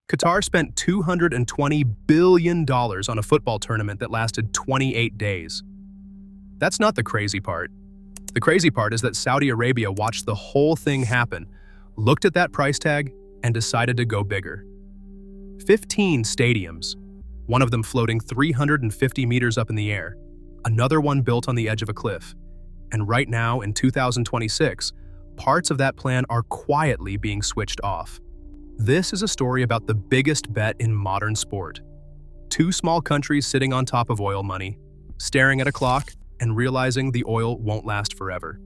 Qatar spent $220 billion on a football tournament that lasted 28 days. That's not the crazy part. The crazy part is that Saudi Arabia watched the whole thing happen, looked at that price tag, and decided to go bigger. 15 stadiums, one of them floating 350 meters up in the air, another one built on the edge of a cliff. And right now, in 2026, parts of that plan are quietly being switched off. This is a story about the biggest bet in modern sport. Two small countries sitting on top of oil money, staring at a clock and realizing the oil won't last forever.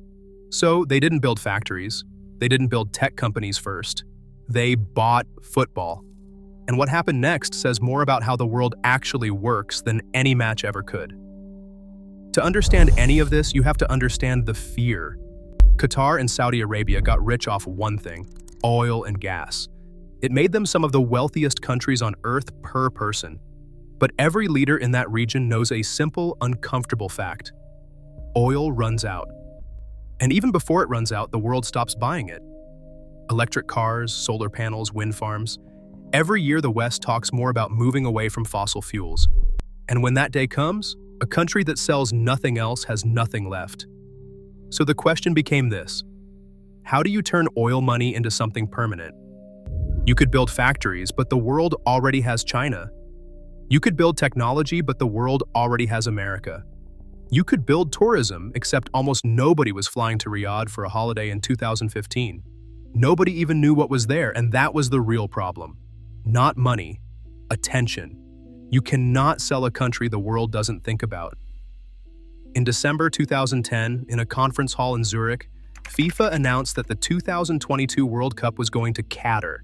So they didn't build factories. They didn't build tech companies first. They bought football. And what happened next says more about how the world actually works than any match ever could. To understand any of this, you have to understand the fear. Qatar and Saudi Arabia got rich off one thing: oil and gas. It made them some of the wealthiest countries on earth per person. But every leader in that region knows a simple, uncomfortable fact: oil runs out. And even before it runs out, the world stops buying it. Electric cars, solar panels, wind farms. Every year, the West talks more about moving away from fossil fuels. And when that day comes, a country that sells nothing else has nothing left. So the question became this: how do you turn oil money into something permanent? You could build factories, but the world already has China. You could build technology, but the world already has America. You could build tourism, except almost nobody was flying to Riyadh for a holiday in 2015. Nobody even knew what was there, and that was the real problem. Not money, attention. You cannot sell a country the world doesn't think about. In December 2010, in a conference hall in Zurich, FIFA announced that the 2022 World Cup was going to Qatar,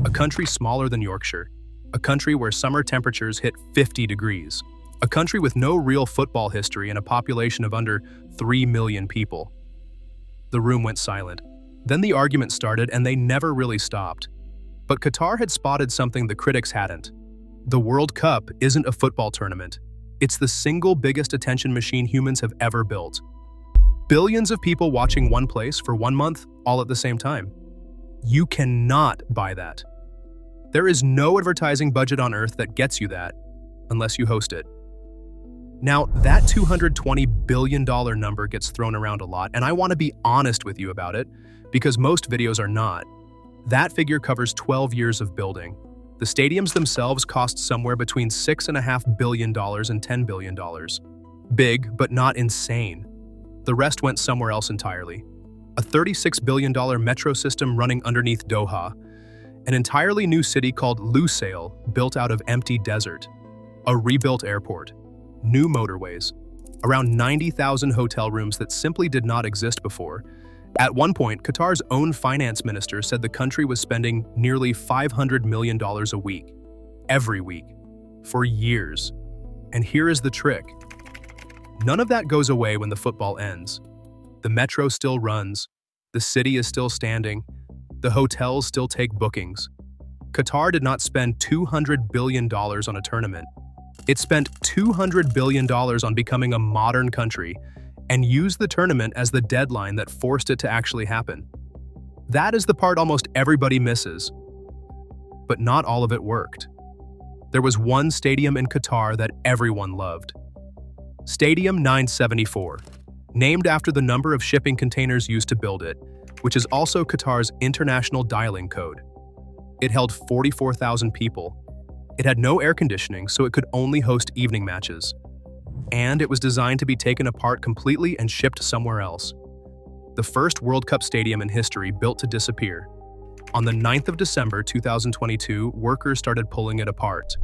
a country smaller than Yorkshire, a country where summer temperatures hit 50 degrees, a country with no real football history and a population of under 3 million people. The room went silent. Then the argument started, and they never really stopped. But Qatar had spotted something the critics hadn't. The World Cup isn't a football tournament. It's the single biggest attention machine humans have ever built. Billions of people watching one place for 1 month, all at the same time. You cannot buy that. There is no advertising budget on earth that gets you that, unless you host it. Now, that $220 billion number gets thrown around a lot, and I want to be honest with you about it, because most videos are not. That figure covers 12 years of building. The stadiums themselves cost somewhere between $6.5 billion and $10 billion. Big, but not insane. The rest went somewhere else entirely. A $36 billion metro system running underneath Doha, an entirely new city called Lusail built out of empty desert, a rebuilt airport, new motorways, around 90,000 hotel rooms that simply did not exist before. At one point, Qatar's own finance minister said the country was spending nearly $500 million a week, every week, for years. And here is the trick. None of that goes away when the football ends. The metro still runs, the city is still standing, the hotels still take bookings. Qatar did not spend $200 billion on a tournament. It spent $200 billion on becoming a modern country and used the tournament as the deadline that forced it to actually happen. That is the part almost everybody misses. But not all of it worked. There was one stadium in Qatar that everyone loved. Stadium 974, named after the number of shipping containers used to build it, which is also Qatar's international dialing code. It held 44,000 people. It had no air conditioning, so it could only host evening matches. And it was designed to be taken apart completely and shipped somewhere else. The first World Cup stadium in history built to disappear. On the 9th of December 2022, workers started pulling it apart.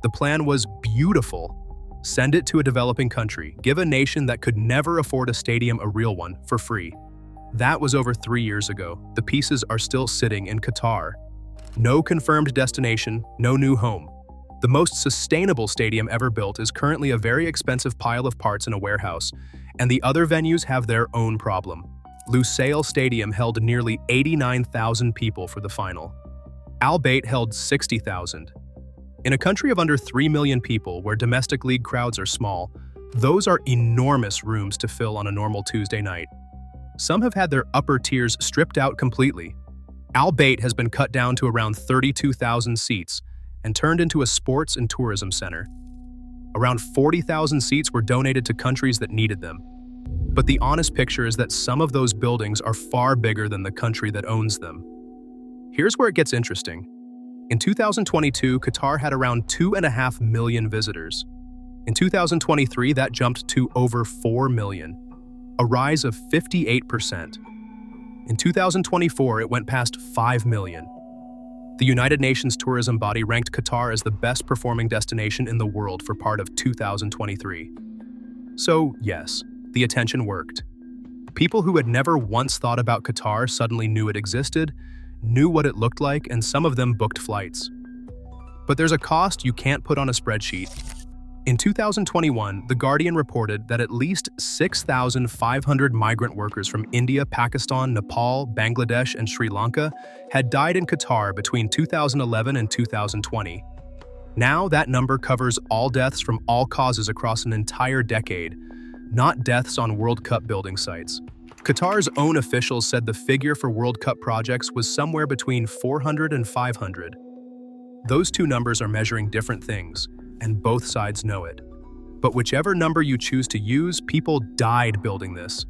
The plan was beautiful. Send it to a developing country, give a nation that could never afford a stadium a real one, for free. That was over 3 years ago. The pieces are still sitting in Qatar. No confirmed destination, no new home. The most sustainable stadium ever built is currently a very expensive pile of parts in a warehouse, and the other venues have their own problem. Lusail Stadium held nearly 89,000 people for the final. Al Bayt held 60,000. In a country of under 3 million people where domestic league crowds are small, those are enormous rooms to fill on a normal Tuesday night. Some have had their upper tiers stripped out completely. Al Bayt has been cut down to around 32,000 seats and turned into a sports and tourism center. Around 40,000 seats were donated to countries that needed them. But the honest picture is that some of those buildings are far bigger than the country that owns them. Here's where it gets interesting. In 2022, Qatar had around 2.5 million visitors. In 2023, that jumped to over 4 million, a rise of 58%. In 2024, it went past 5 million. The United Nations tourism body ranked Qatar as the best performing destination in the world for part of 2023. So, yes, the attention worked. People who had never once thought about Qatar suddenly knew it existed, knew what it looked like, and some of them booked flights. But there's a cost you can't put on a spreadsheet. In 2021, The Guardian reported that at least 6,500 migrant workers from India, Pakistan, Nepal, Bangladesh, and Sri Lanka had died in Qatar between 2011 and 2020. Now that number covers all deaths from all causes across an entire decade, not deaths on World Cup building sites. Qatar's own officials said the figure for World Cup projects was somewhere between 400 and 500. Those two numbers are measuring different things, and both sides know it. But whichever number you choose to use, people died building this.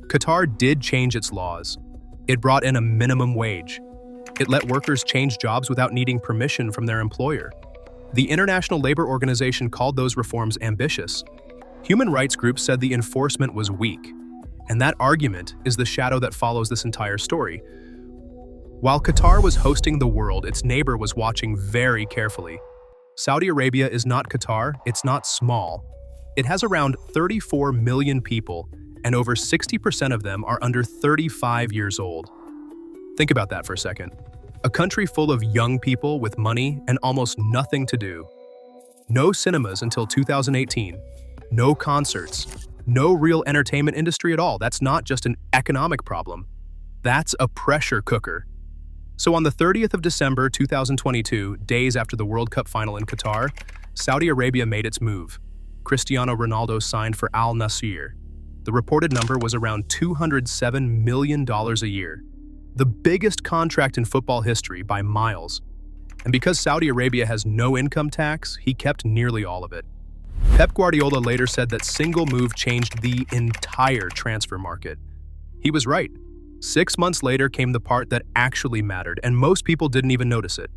Qatar did change its laws. It brought in a minimum wage. It let workers change jobs without needing permission from their employer. The International Labor Organization called those reforms ambitious. Human rights groups said the enforcement was weak. And that argument is the shadow that follows this entire story. While Qatar was hosting the world, its neighbor was watching very carefully. Saudi Arabia is not Qatar, it's not small. It has around 34 million people, and over 60% of them are under 35 years old. Think about that for a second. A country full of young people with money and almost nothing to do. No cinemas until 2018. No concerts. No real entertainment industry at all. That's not just an economic problem. That's a pressure cooker. So on the 30th of December 2022, days after the World Cup final in Qatar, Saudi Arabia made its move. Cristiano Ronaldo signed for Al Nassr. The reported number was around $207 million a year, the biggest contract in football history by miles. And because Saudi Arabia has no income tax, he kept nearly all of it. Pep Guardiola later said that single move changed the entire transfer market. He was right. 6 months later came the part that actually mattered, and most people didn't even notice it.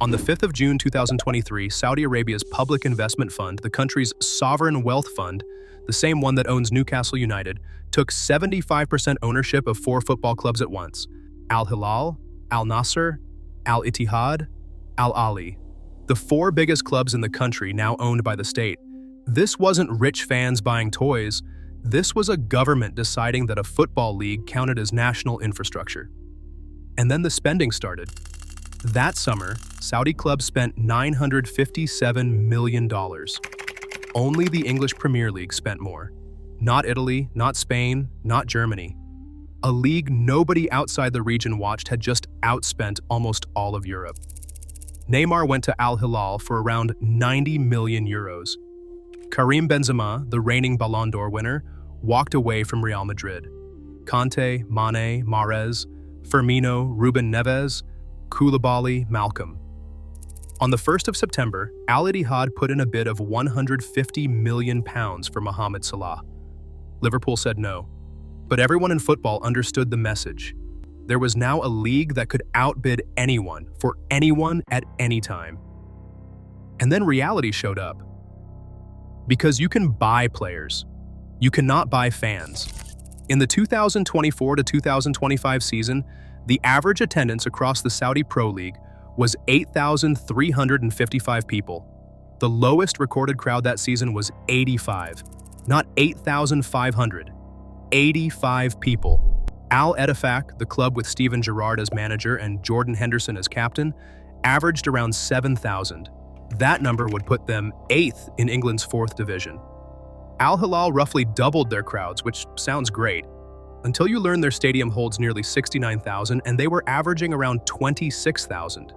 On the 5th of June 2023, Saudi Arabia's public investment fund, the country's sovereign wealth fund, the same one that owns Newcastle United, took 75% ownership of 4 football clubs at once: Al Hilal, Al Nassr, Al Ittihad, Al Ahly. The 4 biggest clubs in the country now owned by the state. This wasn't rich fans buying toys. This was a government deciding that a football league counted as national infrastructure. And then the spending started. That summer, Saudi clubs spent $957 million. Only the English Premier League spent more. Not Italy, not Spain, not Germany. A league nobody outside the region watched had just outspent almost all of Europe. Neymar went to Al Hilal for around 90 million euros. Karim Benzema, the reigning Ballon d'Or winner, walked away from Real Madrid. Kanté, Mane, Mahrez, Firmino, Ruben Neves, Koulibaly, Malcolm. On the 1st of September, Al Ittihad put in a bid of £150 million for Mohamed Salah. Liverpool said no. But everyone in football understood the message. There was now a league that could outbid anyone, for anyone at any time. And then reality showed up. Because you can buy players. You cannot buy fans. In the 2024 to 2025 season, the average attendance across the Saudi Pro League was 8,355 people. The lowest recorded crowd that season was 85, not 8,500. 85 people. Al Ettifaq, the club with Steven Gerrard as manager and Jordan Henderson as captain, averaged around 7,000. That number would put them 8th in England's 4th division. Al Hilal roughly doubled their crowds, which sounds great, until you learn their stadium holds nearly 69,000 and they were averaging around 26,000.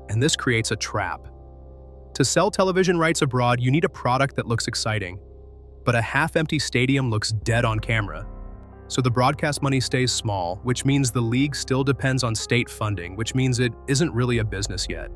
And this creates a trap. To sell television rights abroad, you need a product that looks exciting, but a half-empty stadium looks dead on camera. So the broadcast money stays small, which means the league still depends on state funding, which means it isn't really a business yet.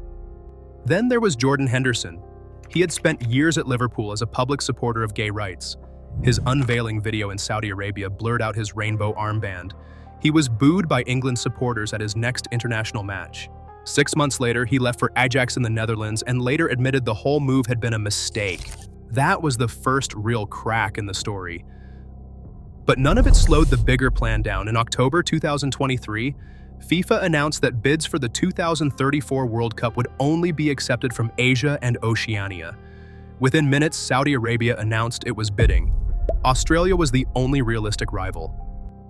Then there was Jordan Henderson. He had spent years at Liverpool as a public supporter of gay rights. His unveiling video in Saudi Arabia blurred out his rainbow armband. He was booed by England supporters at his next international match. 6 months later, he left for Ajax in the Netherlands and later admitted the whole move had been a mistake. That was the first real crack in the story. But none of it slowed the bigger plan down. In October 2023, FIFA announced that bids for the 2034 World Cup would only be accepted from Asia and Oceania. Within minutes, Saudi Arabia announced it was bidding. Australia was the only realistic rival.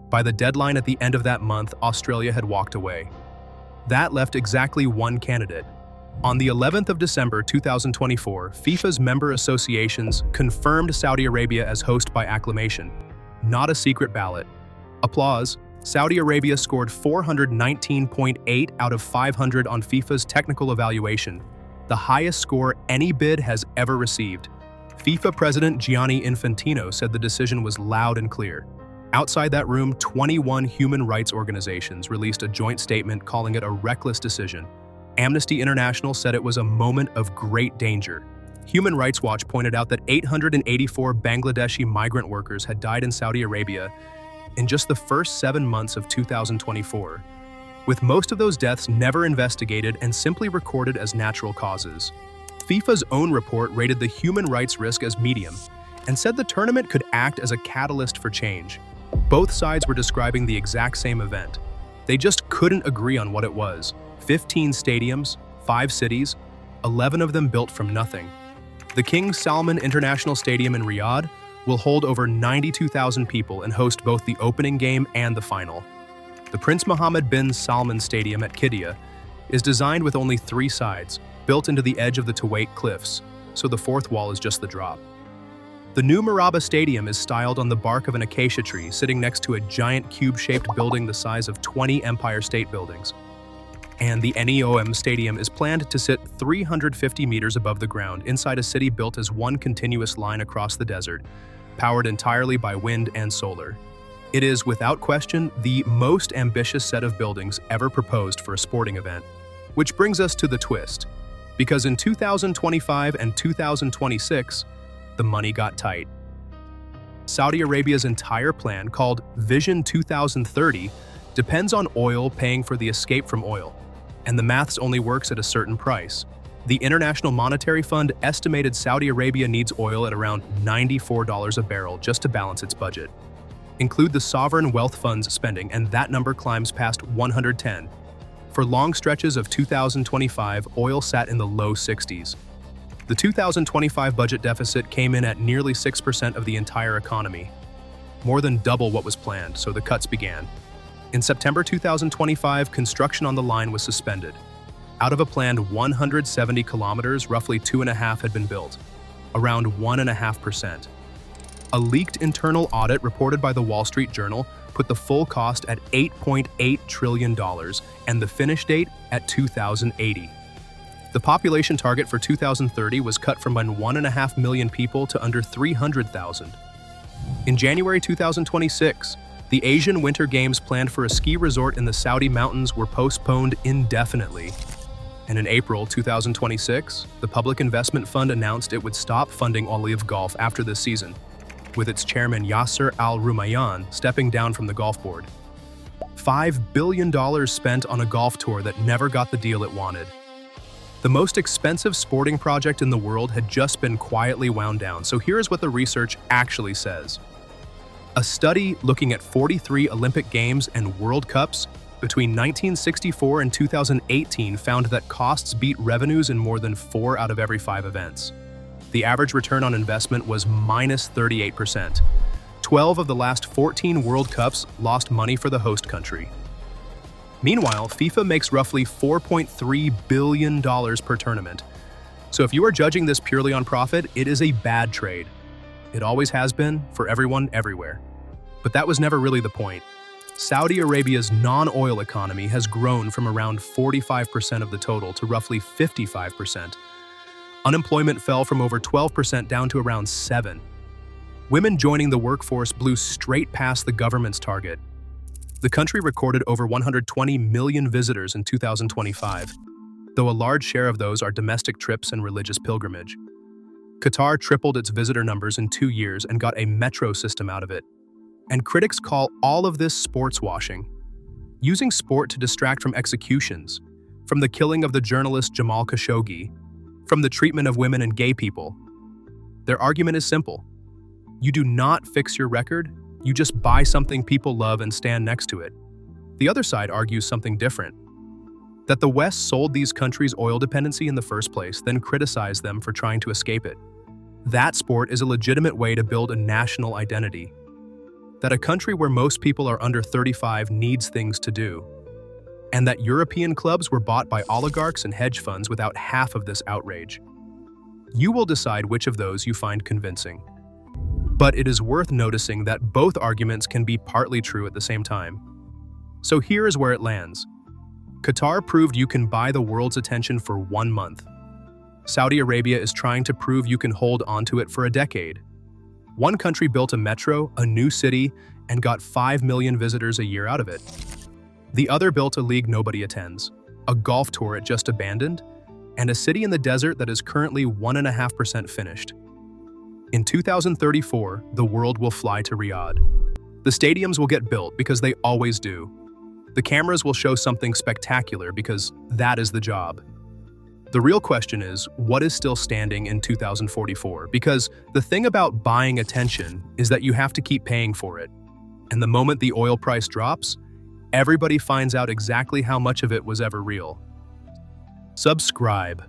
By the deadline at the end of that month, Australia had walked away. That left exactly one candidate. On the 11th of December 2024, FIFA's member associations confirmed Saudi Arabia as host by acclamation. Not a secret ballot. Applause. Saudi Arabia scored 419.8 out of 500 on FIFA's technical evaluation, the highest score any bid has ever received. FIFA President Gianni Infantino said the decision was loud and clear. Outside that room, 21 human rights organizations released a joint statement calling it a reckless decision. Amnesty International said it was a moment of great danger. Human Rights Watch pointed out that 884 Bangladeshi migrant workers had died in Saudi Arabia in just the first 7 months of 2024, with most of those deaths never investigated and simply recorded as natural causes. FIFA's own report rated the human rights risk as medium and said the tournament could act as a catalyst for change. Both sides were describing the exact same event. They just couldn't agree on what it was. 15 stadiums, 5 cities, 11 of them built from nothing. The King Salman International Stadium in Riyadh will hold over 92,000 people and host both the opening game and the final. The Prince Mohammed bin Salman Stadium at Qiddiya is designed with only 3 sides, built into the edge of the Tuwait cliffs, so the fourth wall is just the drop. The new Maraba Stadium is styled on the bark of an acacia tree sitting next to a giant cube-shaped building the size of 20 Empire State Buildings. And the NEOM Stadium is planned to sit 350 meters above the ground inside a city built as one continuous line across the desert, powered entirely by wind and solar. It is, without question, the most ambitious set of buildings ever proposed for a sporting event. Which brings us to the twist. Because in 2025 and 2026, the money got tight. Saudi Arabia's entire plan, called Vision 2030, depends on oil paying for the escape from oil, and the maths only works at a certain price. The International Monetary Fund estimated Saudi Arabia needs oil at around $94 a barrel just to balance its budget. Include the sovereign wealth fund's spending, and that number climbs past 110. For long stretches of 2025, oil sat in the low 60s. The 2025 budget deficit came in at nearly 6% of the entire economy, more than double what was planned, so the cuts began. In September 2025, construction on the line was suspended. Out of a planned 170 kilometers, roughly 2.5 had been built, around 1.5%. A leaked internal audit reported by the Wall Street Journal put the full cost at $8.8 trillion and the finish date at 2080. The population target for 2030 was cut from 1.5 million people to under 300,000. In January 2026, the Asian Winter Games planned for a ski resort in the Saudi mountains were postponed indefinitely. And in April 2026, the Public Investment Fund announced it would stop funding Olive Golf after this season, with its chairman Yasser Al-Rumayyan stepping down from the golf board. $5 billion spent on a golf tour that never got the deal it wanted. The most expensive sporting project in the world had just been quietly wound down, so here's what the research actually says. A study looking at 43 Olympic Games and World Cups between 1964 and 2018 found that costs beat revenues in more than 4 out of every 5 events. The average return on investment was minus 38%. 12 of the last 14 World Cups lost money for the host country. Meanwhile, FIFA makes roughly $4.3 billion per tournament. So if you are judging this purely on profit, it is a bad trade. It always has been, for everyone, everywhere. But that was never really the point. Saudi Arabia's non-oil economy has grown from around 45% of the total to roughly 55%. Unemployment fell from over 12% down to around 7%. Women joining the workforce blew straight past the government's target. The country recorded over 120 million visitors in 2025, though a large share of those are domestic trips and religious pilgrimage. Qatar tripled its visitor numbers in 2 years and got a metro system out of it. And critics call all of this sports washing, using sport to distract from executions, from the killing of the journalist Jamal Khashoggi, from the treatment of women and gay people. Their argument is simple. You do not fix your record, you just buy something people love and stand next to it. The other side argues something different. That the West sold these countries oil dependency in the first place, then criticized them for trying to escape it. That sport is a legitimate way to build a national identity. That a country where most people are under 35 needs things to do. And that European clubs were bought by oligarchs and hedge funds without half of this outrage. You will decide which of those you find convincing. But it is worth noticing that both arguments can be partly true at the same time. So here is where it lands. Qatar proved you can buy the world's attention for 1 month. Saudi Arabia is trying to prove you can hold onto it for a decade. One country built a metro, a new city, and got 5 million visitors a year out of it. The other built a league nobody attends, a golf tour it just abandoned, and a city in the desert that is currently 1.5% finished. In 2034, the world will fly to Riyadh. The stadiums will get built because they always do. The cameras will show something spectacular because that is the job. The real question is, what is still standing in 2044? Because the thing about buying attention is that you have to keep paying for it. And the moment the oil price drops, everybody finds out exactly how much of it was ever real. Subscribe.